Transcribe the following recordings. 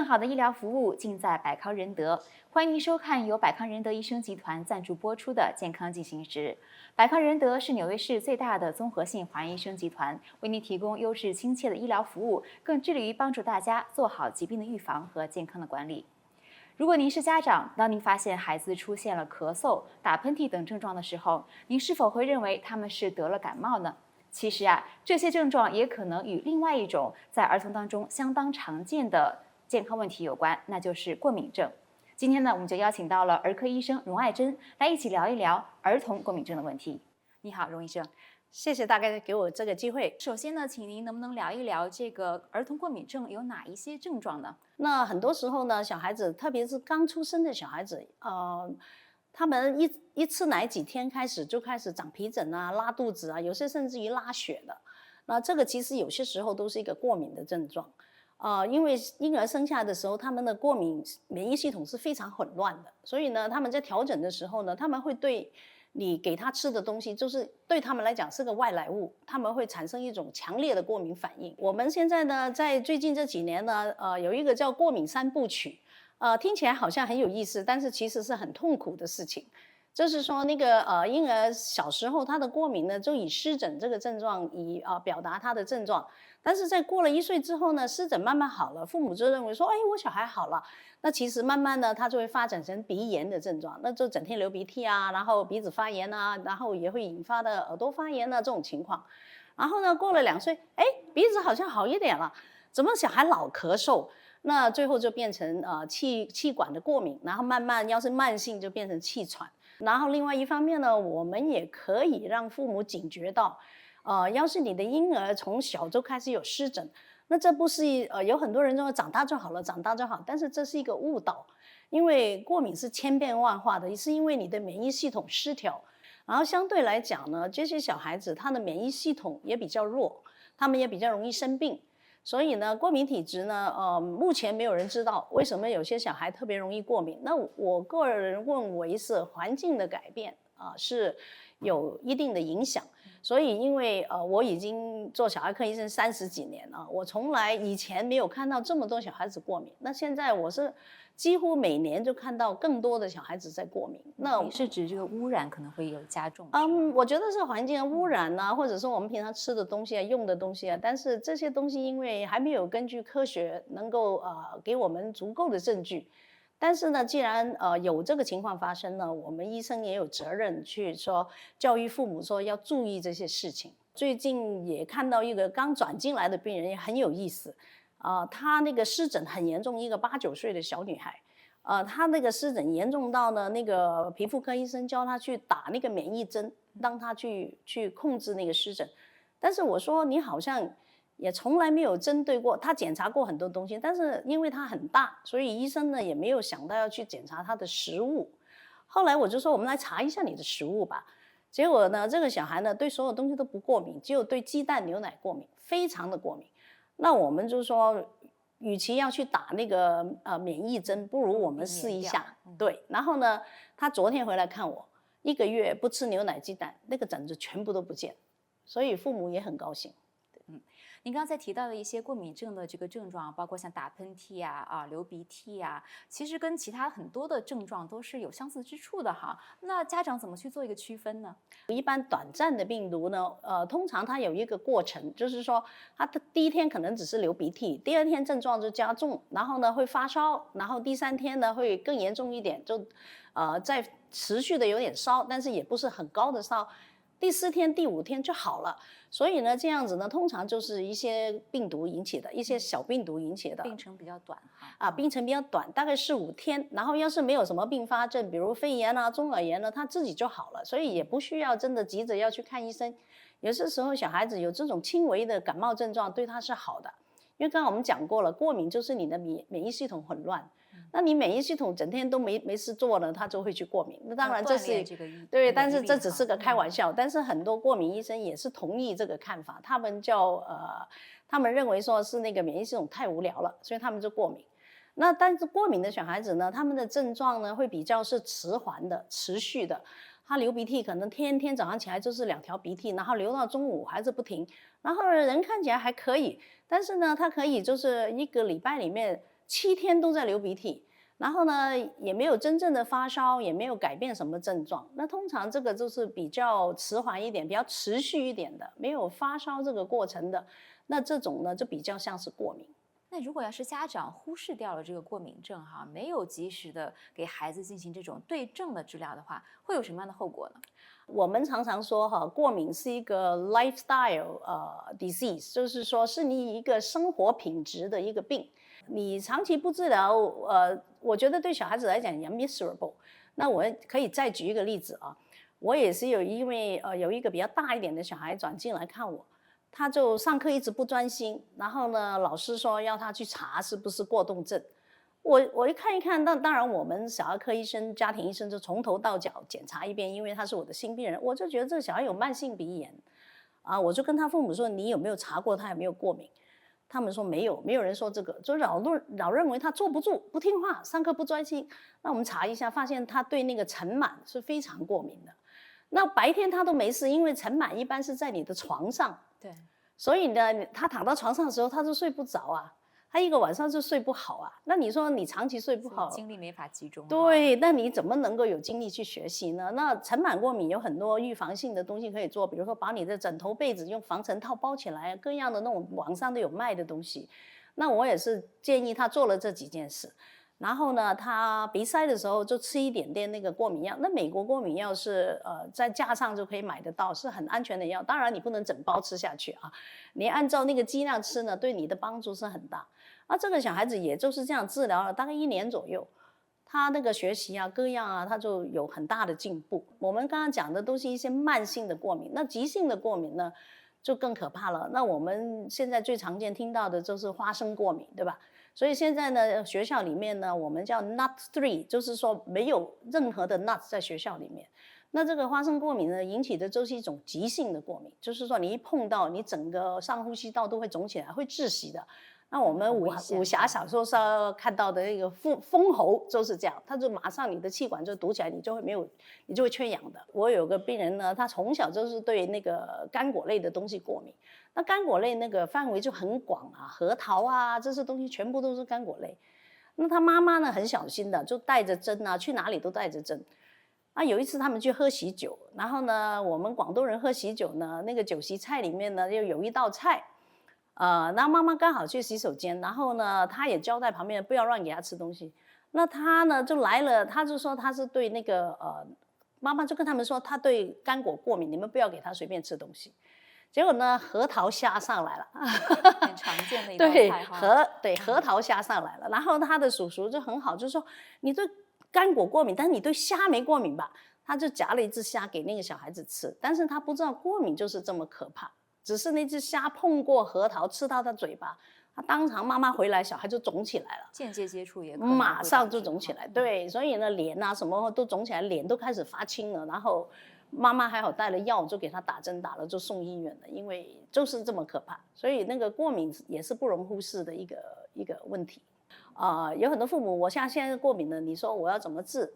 更好的医疗服务尽在百康仁德。欢迎您收看由百康仁德医生集团赞助播出的《健康进行时》。百康仁德是纽约市最大的综合性华人医生集团，为您提供优质亲切的医疗服务，更致力于帮助大家做好疾病的预防和健康的管理。如果您是家长，当您发现孩子出现了咳嗽、打喷嚏等症状的时候，您是否会认为他们是得了感冒呢？其实这些症状也可能与另外一种在儿童当中相当常见的健康问题有关，那就是过敏症。今天呢，我们就邀请到了儿科医生荣爱珍来一起聊一聊儿童过敏症的问题。你好，荣医生。谢谢大家给我这个机会。首先呢，请您能不能聊一聊这个儿童过敏症有哪一些症状呢？那很多时候呢，小孩子，特别是刚出生的小孩子，他们一吃奶几天开始就开始长皮疹啊、拉肚子啊，有些甚至于拉血的。那这个其实有些时候都是一个过敏的症状。因为婴儿生下来的时候，他们的免疫系统是非常混乱的，所以呢，他们在调整的时候呢，他们会对你给他吃的东西，就是对他们来讲是个外来物，他们会产生一种强烈的过敏反应。我们现在呢，在最近这几年呢，有一个叫过敏三部曲，听起来好像很有意思，但是其实是很痛苦的事情。就是说，那个婴儿小时候他的过敏呢，就以湿疹这个症状表达他的症状，但是在过了1岁之后呢，湿疹慢慢好了，父母就认为说，哎，我小孩好了。那其实慢慢呢，他就会发展成鼻炎的症状，那就整天流鼻涕啊，然后鼻子发炎啊，然后也会引发的耳朵发炎啊这种情况。然后呢，过了2岁，哎，鼻子好像好一点了，怎么小孩老咳嗽？那最后就变成气管的过敏，然后慢慢要是慢性就变成气喘。然后另外一方面呢，我们也可以让父母警觉到，要是你的婴儿从小就开始有湿疹，那这不是有很多人认为长大就好了，长大就好，但是这是一个误导，因为过敏是千变万化的，是因为你的免疫系统失调，然后相对来讲呢，这些小孩子他的免疫系统也比较弱，他们也比较容易生病。所以呢，过敏体质呢，目前没有人知道为什么有些小孩特别容易过敏。那我个人认为是环境的改变是有一定的影响。所以因为我已经做小儿科医生30几年了，我从来以前没有看到这么多小孩子过敏。那现在我是几乎每年就看到更多的小孩子在过敏。那你是指这个污染可能会有加重？我觉得是环境的污染啊，或者说我们平常吃的东西啊、用的东西啊，但是这些东西因为还没有根据科学能够给我们足够的证据。但是呢，既然有这个情况发生呢，我们医生也有责任去说教育父母说要注意这些事情。最近也看到一个刚转进来的病人也很有意思，她那个湿疹很严重，一个8、9岁的小女孩，她那个湿疹严重到呢，那个皮肤科医生叫她去打那个免疫针，让她去控制那个湿疹。但是我说你好像也从来没有针对过，他检查过很多东西，但是因为他很大，所以医生呢也没有想到要去检查他的食物。后来我就说我们来查一下你的食物吧。结果呢，这个小孩呢对所有东西都不过敏，只有对鸡蛋、牛奶过敏，非常的过敏。那我们就说，与其要去打那个免疫针，不如我们试一下。对，然后呢，他昨天回来看我，1个月不吃牛奶、鸡蛋，那个疹子全部都不见，所以父母也很高兴。您刚才提到的一些过敏症的这个症状，包括像打喷嚏流鼻涕其实跟其他很多的症状都是有相似之处的哈。那家长怎么去做一个区分呢？一般短暂的病毒呢，通常它有一个过程，就是说它的第1天可能只是流鼻涕，第2天症状就加重，然后呢会发烧，然后第3天呢会更严重一点，就再持续的有点烧，但是也不是很高的烧。第4天、第5天就好了，所以呢，这样子呢，通常就是一些病毒引起的，一些小病毒引起的，病程比较短哈。病程比较短，大概4、5天，然后要是没有什么并发症，比如肺炎中耳炎它自己就好了，所以也不需要真的急着要去看医生。有些时候小孩子有这种轻微的感冒症状，对他是好的，因为刚刚我们讲过了，过敏就是你的免疫系统混乱。那你免疫系统整天都没事做呢，他就会去过敏。那当然这是对，但是这只是个开玩笑。但是很多过敏医生也是同意这个看法，他们认为说是那个免疫系统太无聊了，所以他们就过敏。那但是过敏的小孩子呢，他们的症状呢会比较是迟缓的、持续的。他流鼻涕可能天天早上起来就是2条鼻涕，然后流到中午还是不停，然后人看起来还可以，但是呢，他可以就是1个礼拜里面7天都在流鼻涕，然后呢也没有真正的发烧，也没有改变什么症状。那通常这个就是比较迟缓一点，比较持续一点的，没有发烧这个过程的，那这种呢就比较像是过敏。那如果要是家长忽视掉了这个过敏症哈，没有及时的给孩子进行这种对症的治疗的话，会有什么样的后果呢？我们常常说哈，过敏是一个 lifestyle disease，就是说是你一个生活品质的一个病。你长期不治疗，我觉得对小孩子来讲也 miserable。那我可以再举一个例子啊，我也是因为有一个比较大一点的小孩转进来看我，他就上课一直不专心，然后呢，老师说要他去查是不是过动症。我一看一看，那当然我们小儿科医生、家庭医生就从头到脚检查一遍，因为他是我的新病人，我就觉得这个小孩有慢性鼻炎啊，我就跟他父母说，你有没有查过他有没有过敏？他们说没有，没有人说这个，就老认为他坐不住、不听话、上课不专心。那我们查一下，发现他对那个尘螨是非常过敏的。那白天他都没事，因为尘螨一般是在你的床上，对，所以呢，他躺到床上的时候，他就睡不着啊，他一个晚上就睡不好啊。那你说你长期睡不好，精力没法集中。对，那你怎么能够有精力去学习呢？那尘螨过敏有很多预防性的东西可以做，比如说把你的枕头被子用防尘套包起来，各样的那种网上都有卖的东西。那我也是建议他做了这几件事。然后呢，他鼻塞的时候就吃一点点那个过敏药。那美国过敏药是在架上就可以买得到，是很安全的药。当然你不能整包吃下去啊，你按照那个剂量吃呢，对你的帮助是很大。那这个小孩子也就是这样治疗了大概1年左右，他那个学习啊各样啊，他就有很大的进步。我们刚刚讲的都是一些慢性的过敏，那急性的过敏呢就更可怕了。那我们现在最常见听到的就是花生过敏，对吧？所以现在呢，学校里面呢，我们叫 nut free， 就是说没有任何的 nut 在学校里面。那这个花生过敏呢，引起的就是一种急性的过敏，就是说你一碰到，你整个上呼吸道都会肿起来，会窒息的。那我们武侠小说上看到的那个封喉就是这样，它就马上你的气管就堵起来，你就会缺氧的。我有个病人呢，他从小就是对那个干果类的东西过敏，那干果类那个范围就很广啊，核桃啊这些东西全部都是干果类。那他妈妈呢很小心的，就带着针啊，去哪里都带着针。啊，有一次他们去喝喜酒，然后呢，我们广东人喝喜酒呢，那个酒席菜里面呢，又有一道菜。那妈妈刚好去洗手间，然后呢，她也交代旁边不要乱给她吃东西。那她呢就来了，她就说她是对那个妈妈就跟他们说她对干果过敏，你们不要给她随便吃东西。结果呢，核桃虾上来了，很常见的一道菜哈。核桃虾上来了，然后他的叔叔就很好，就说你对干果过敏，但是你对虾没过敏吧？他就夹了一只虾给那个小孩子吃，但是他不知道过敏就是这么可怕。只是那只虾碰过核桃，吃到他嘴巴，他当场妈妈回来，小孩就肿起来了，间接接触也可能马上就肿起来。对，所以呢，脸啊什么都肿起来，脸都开始发青了。然后妈妈还好带了药，就给他打针打了，就送医院了，因为就是这么可怕。所以那个过敏也是不容忽视的一个问题。有很多父母，我现在过敏了，你说我要怎么治？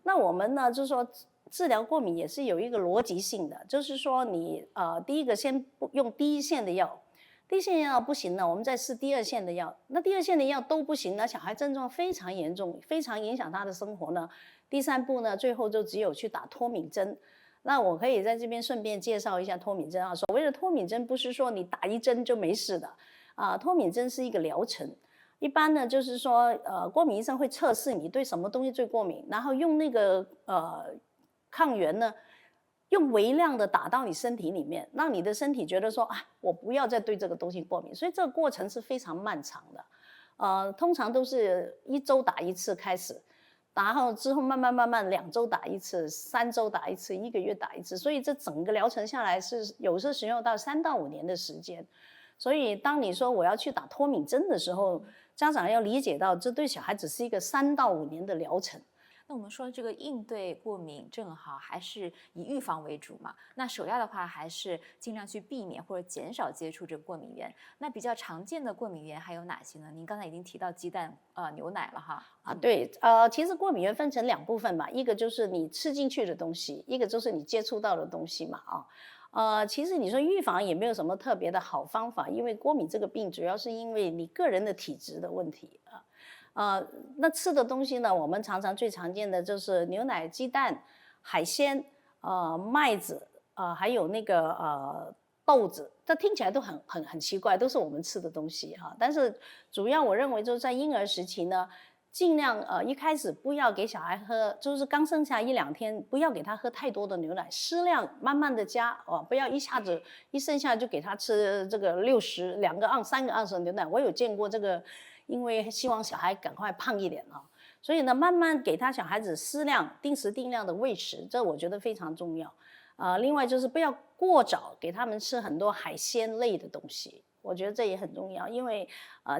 那我们呢，就是说。治疗过敏也是有一个逻辑性的，就是说你第一个先用第一线的药，第一线药不行了，我们再试第二线的药。那第二线的药都不行呢，小孩症状非常严重，非常影响他的生活呢。第3步呢，最后就只有去打脱敏针。那我可以在这边顺便介绍一下脱敏针啊。所谓的脱敏针不是说你打一针就没事的脱敏针是一个疗程。一般呢，就是说过敏医生会测试你对什么东西最过敏，然后用那个抗原呢，用微量的打到你身体里面，让你的身体觉得说我不要再对这个东西过敏，所以这个过程是非常漫长的。通常都是1周打1次开始，然后之后慢慢2周打1次，3周打1次，1个月打1次，所以这整个疗程下来是有时候使用到3到5年的时间。所以当你说我要去打脱敏针的时候，家长要理解到这对小孩子是一个3到5年的疗程。那我们说这个应对过敏症哈，还是以预防为主嘛？那首要的话还是尽量去避免或者减少接触这个过敏源。那比较常见的过敏源还有哪些呢？您刚才已经提到鸡蛋、牛奶了哈。对，其实过敏源分成2部分吧，一个就是你吃进去的东西，一个就是你接触到的东西嘛其实你说预防也没有什么特别的好方法，因为过敏这个病主要是因为你个人的体质的问题那吃的东西呢，我们常常最常见的就是牛奶、鸡蛋、海鲜，麦子，还有那个豆子，这听起来都很奇怪，都是我们吃的东西哈。但是主要我认为就是在婴儿时期呢，尽量一开始不要给小孩喝，就是刚生下1、2天，不要给他喝太多的牛奶，适量慢慢的加哦，不要一下子一生下就给他吃这个2个盎司、3个盎司的牛奶。我有见过这个，因为希望小孩赶快胖一点啊，所以呢，慢慢给他小孩子适量、定时定量的喂食，这我觉得非常重要。另外就是不要过早给他们吃很多海鲜类的东西，我觉得这也很重要，因为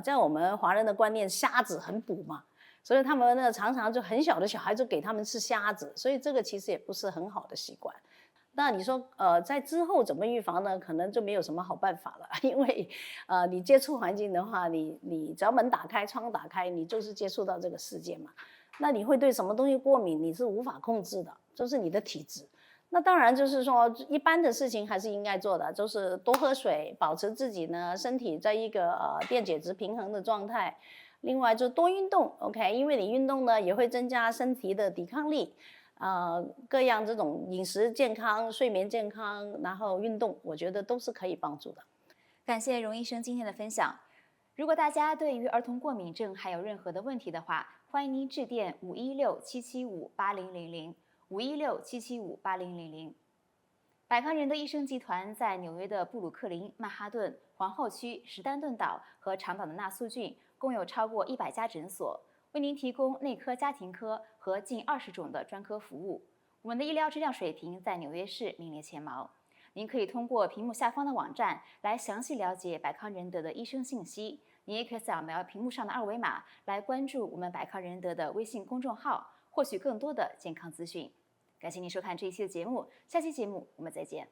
在我们华人的观念，虾子很补嘛。所以他们呢，常常就很小的小孩就给他们吃虾子，所以这个其实也不是很好的习惯。那你说，在之后怎么预防呢？可能就没有什么好办法了，因为，你接触环境的话，你只要门打开、窗打开，你就是接触到这个世界嘛。那你会对什么东西过敏，你是无法控制的，就是你的体质。那当然就是说，一般的事情还是应该做的，就是多喝水，保持自己呢身体在一个电解质平衡的状态。另外就多运动 ，OK， 因为你运动呢也会增加身体的抵抗力，各样这种饮食健康、睡眠健康，然后运动，我觉得都是可以帮助的。感谢荣医生今天的分享。如果大家对于儿童过敏症还有任何的问题的话，欢迎您致电516-775-8000，516-775-8000。百康仁德医生集团在纽约的布鲁克林、曼哈顿、皇后区、史丹顿岛和长岛的纳苏郡，共有超过100家诊所，为您提供内科、家庭科和近20种的专科服务。我们的医疗质量水平在纽约市名列前茅。您可以通过屏幕下方的网站来详细了解百康仁德的医生信息。您也可以扫描屏幕上的2维码来关注我们百康仁德的微信公众号，获取更多的健康资讯。感谢您收看这一期的节目，下期节目我们再见。